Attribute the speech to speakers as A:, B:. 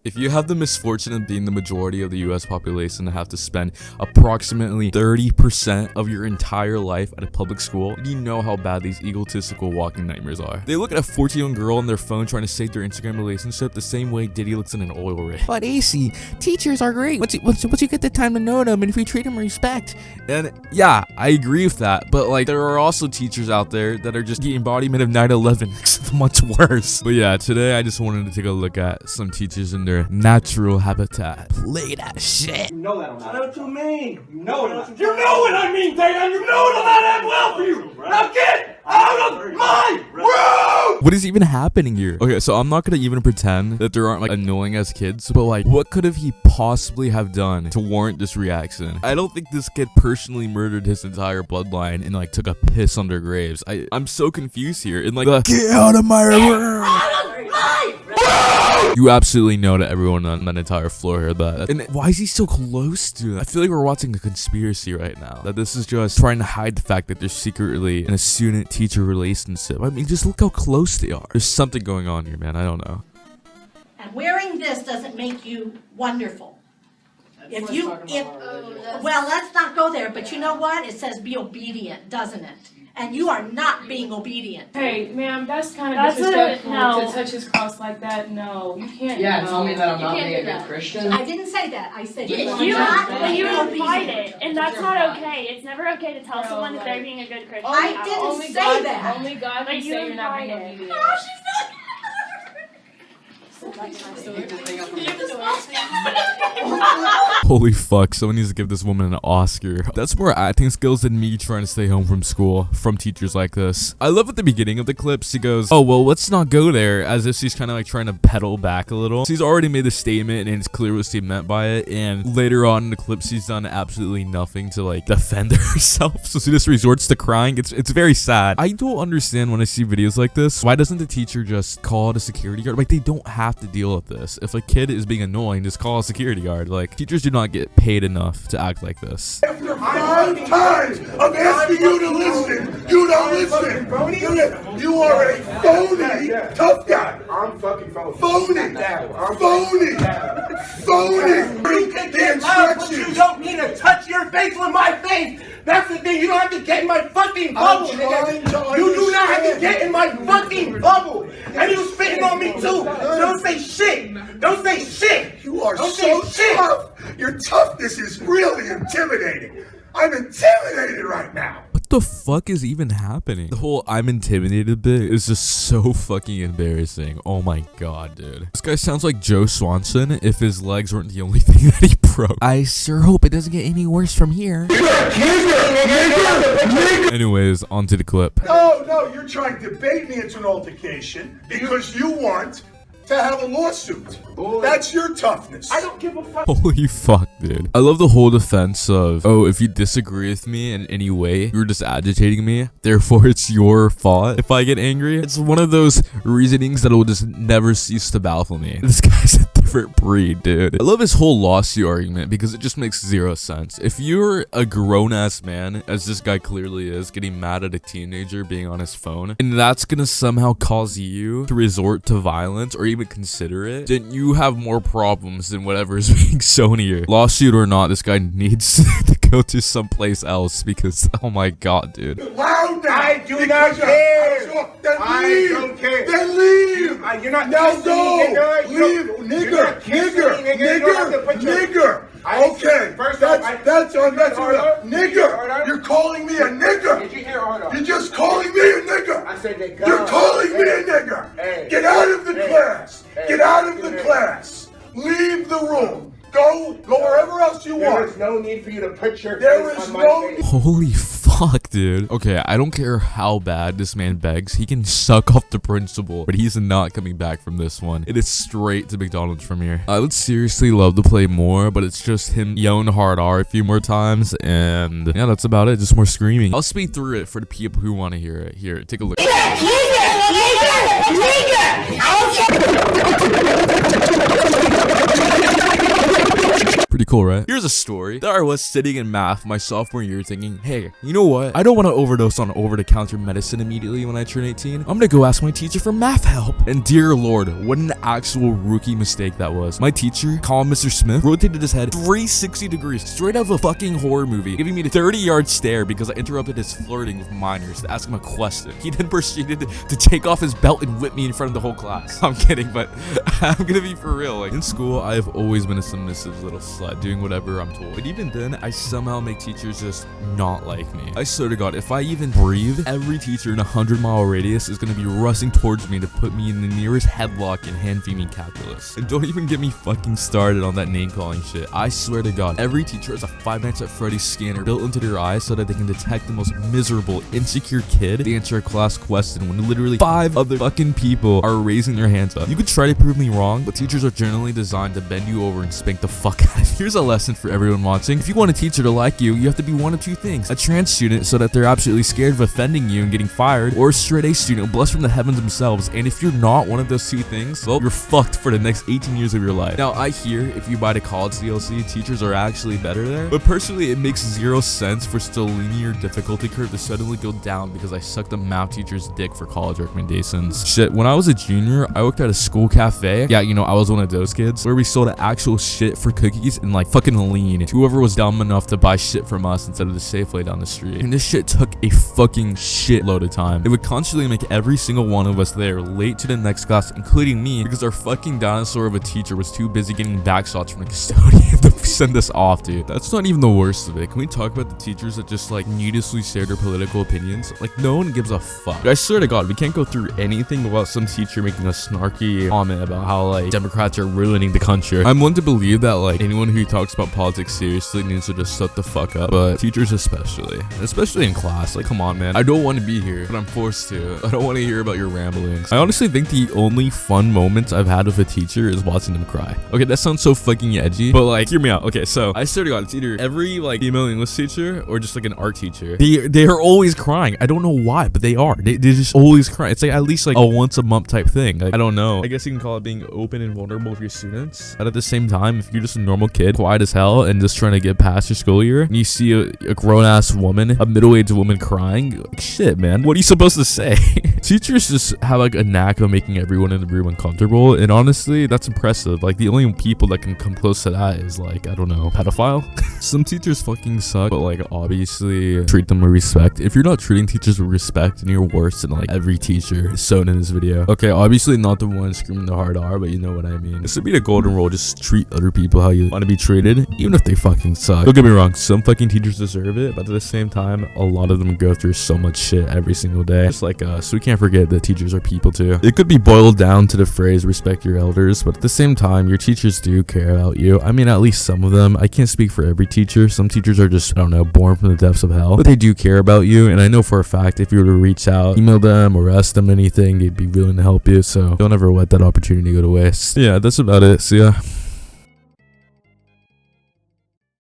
A: If you have the misfortune of being the majority of the US population and have to spend approximately 30% of your entire life at a public school, you know how bad these egotistical walking nightmares are. They look at a 14-year-old girl on their phone trying to save their Instagram relationship the same way Diddy looks in an oil rig.
B: But AC, teachers are great once you get the time to know them and if you treat them with respect.
A: And yeah, I agree with that, but like there are also teachers out there that are just the embodiment of 9/11, except much worse. But yeah, today I just wanted to take a look at some teachers in their natural habitat.
B: Play that shit.
C: You know that I'm not. What you mean? You know what I mean. You know what I mean, Dayton. You know I'm not that well for you. Now get out of my room!
A: What is even happening here? Okay, so I'm not gonna even pretend that there aren't like annoying as kids, but like what could have he possibly have done to warrant this reaction? I don't think this kid personally murdered his entire bloodline and like took a piss on their graves. I'm so confused here. And like
B: Get out of my room!
A: You absolutely know that everyone on that entire floor heard that. And why is he so close to it? I feel like we're watching a conspiracy right now. That this is just trying to hide the fact that they're secretly in a student-teacher relationship. I mean, just look how close they are. There's something going on here, man. I don't know.
D: And wearing this doesn't make you wonderful. Well, let's not go there, but you know what? It says be obedient, doesn't it? And you are not being obedient.
E: Hey, ma'am, that's kind of disrespectful to touch his cross like that. No, you can't.
F: Yeah, tell me that I'm not being a good Christian.
D: I didn't say that. I said
G: You implied it, and that's not okay. It's never okay to tell someone that they're being a good Christian.
D: I didn't say that.
E: Only God can say you're not being obedient.
A: Holy fuck, someone needs to give this woman an Oscar. That's more acting skills than me trying to stay home from school from teachers like this. I love at the beginning of the clip, she goes, oh, well, let's not go there, as if she's kind of like trying to pedal back a little. She's already made a statement and it's clear what she meant by it, and later on in the clip, she's done absolutely nothing to like defend herself, so she just resorts to crying. It's very sad. I don't understand when I see videos like this. Why doesn't the teacher just call the security guard? Like, they don't have to deal with this. If a kid is being annoying, just call a security guard. Like, teachers do not get paid enough to act like this.
H: After 5 times I'm asking you to listen, you don't listen. You are a phony tough guy.
C: I'm fucking phony.
H: Phony.
C: You can get loud, but you don't need to touch your face with my face. That's the thing. You don't have to get in my fucking bubble, nigga. You do not have to get in my fucking bubble. And you spitting on me too. Don't say shit. Don't say shit.
H: You are so tough. Your toughness is really intimidating. I'm intimidated right now.
A: What the fuck is even happening? The whole I'm intimidated bit is just so fucking embarrassing. Oh my god, dude. This guy sounds like Joe Swanson if his legs weren't the only thing that he broke.
B: I sure hope it doesn't get any worse from here.
A: Anyways, on to the clip.
H: Oh, no, you're trying to bait me into an altercation because you want to have a lawsuit. That's your toughness.
C: I don't give a fuck.
A: Holy fuck, dude. I love the whole defense of, oh, if you disagree with me in any way, you're just agitating me, therefore it's your fault if I get angry. It's one of those reasonings that will just never cease to baffle me. This guy's a different breed, dude. I love his whole lawsuit argument because it just makes zero sense. If you're a grown-ass man, as this guy clearly is, getting mad at a teenager being on his phone, and that's gonna somehow cause you to resort to violence or even consider it, then you have more problems than whatever is being shown here. Lawsuit or not, this guy needs to go to someplace else because, oh my god, dude.
H: Loud now.
C: I do not care. I don't care.
H: Then leave.
C: You're not
H: Now
C: kissing
H: go.
C: me, nigga.
H: Leave. Nigger. Okay. That's enough. Nigger. You're calling me a nigger.
C: Did you hear Arnold?
H: You're just calling me a nigger.
C: I said nigga.
H: You're calling me a nigger.
C: Hey.
H: Get out of the class.
C: Hey.
H: Get out of the class. Leave the room. Go wherever else you
C: There
H: want.
C: is no need for you to put your
H: There
C: face
H: is
C: on my
H: no
C: face.
A: Holy fuck, dude. Okay, I don't care how bad this man begs. He can suck off the principal, but he's not coming back from this one. It is straight to McDonald's from here. I would seriously love to play more, but it's just him yelling hard R a few more times, and yeah, that's about it. Just more screaming. I'll speed through it for the people who want to hear it. Here, take a look. Pretty cool, right? Here's a story. There I was sitting in math my sophomore year thinking, hey, you know what? I don't want to overdose on over-the-counter medicine immediately when I turn 18. I'm gonna go ask my teacher for math help. And dear Lord, what an actual rookie mistake that was. My teacher, calm Mr. Smith, rotated his head 360 degrees straight out of a fucking horror movie, giving me a 30-yard stare because I interrupted his flirting with minors to ask him a question. He then proceeded to take off his belt and whip me in front of the whole class. I'm kidding, but I'm gonna be for real. Like, in school, I have always been a submissive little slut, doing whatever I'm told. But even then, I somehow make teachers just not like me. I swear to God, if I even breathe, every teacher in a 100-mile radius is gonna be rushing towards me to put me in the nearest headlock and hand feed me calculus. And don't even get me fucking started on that name-calling shit. I swear to God, every teacher has a Five Nights at Freddy's scanner built into their eyes so that they can detect the most miserable, insecure kid to answer a class question when literally 5 other fucking people are raising their hands up. You could try to prove me wrong, but teachers are generally designed to bend you over and spank the fuck out of you. Here's a lesson for everyone watching. If you want a teacher to like you, you have to be one of 2 things. A trans student so that they're absolutely scared of offending you and getting fired, or a straight A student blessed from the heavens themselves. And if you're not one of those 2 things, well, you're fucked for the next 18 years of your life. Now, I hear if you buy the college DLC, teachers are actually better there, but personally, it makes 0 sense for still linear difficulty curve to suddenly go down because I sucked a math teacher's dick for college recommendations. Shit, when I was a junior, I worked at a school cafe. Yeah, you know, I was one of those kids where we sold actual shit for cookies and like fucking lean. Whoever was dumb enough to buy shit from us instead of the Safeway down the street. And this shit took a fucking shitload of time. It would constantly make every single one of us there late to the next class, including me, because our fucking dinosaur of a teacher was too busy getting back shots from the custodian to send us off, dude. That's not even the worst of it. Can we talk about the teachers that just like needlessly share their political opinions? Like, no one gives a fuck. I swear to God, we can't go through anything without some teacher making a snarky comment about how like Democrats are ruining the country. I'm one to believe that like anyone who talks about politics seriously needs to just shut the fuck up, but teachers especially in class. Like, come on, man. I don't want to be here, but I'm forced to. I don't want to hear about your ramblings. I honestly think the only fun moments I've had with a teacher is watching them cry. Okay, that sounds so fucking edgy, but like, hear me out. Okay, so I swear to God, it's either every like female English teacher or just like an art teacher. They are always crying. I don't know why, but they are. They just always cry. It's like at least like a once a month type thing. Like, I don't know. I guess you can call it being open and vulnerable with your students. But at the same time, if you're just a normal kid, quiet as hell, and just trying to get past your school year, and you see a grown-ass woman, a middle-aged woman crying, like, shit, man, what are you supposed to say? Teachers just have like a knack of making everyone in the room uncomfortable, and honestly, that's impressive. Like, the only people that can come close to that is like, I don't know, pedophile. Some teachers fucking suck, but like, obviously treat them with respect. If you're not treating teachers with respect, then you're worse than like every teacher shown in this video. Okay, obviously not the one screaming the hard R, but you know what I mean. This would be the golden rule. Just treat other people how you want to be treated, even if they fucking suck. Don't get me wrong, some fucking teachers deserve it, but at the same time, a lot of them go through so much shit every single day, just like us. So we can't forget that teachers are people too. It could be boiled down to the phrase respect your elders, but at the same time, your teachers do care about you. I mean, at least some of them. I can't speak for every teacher. Some teachers are just, I don't know, born from the depths of hell, but they do care about you. And I know for a fact, if you were to reach out, email them or ask them anything, they'd be willing to help you. So don't ever let that opportunity go to waste. Yeah, that's about it. See ya.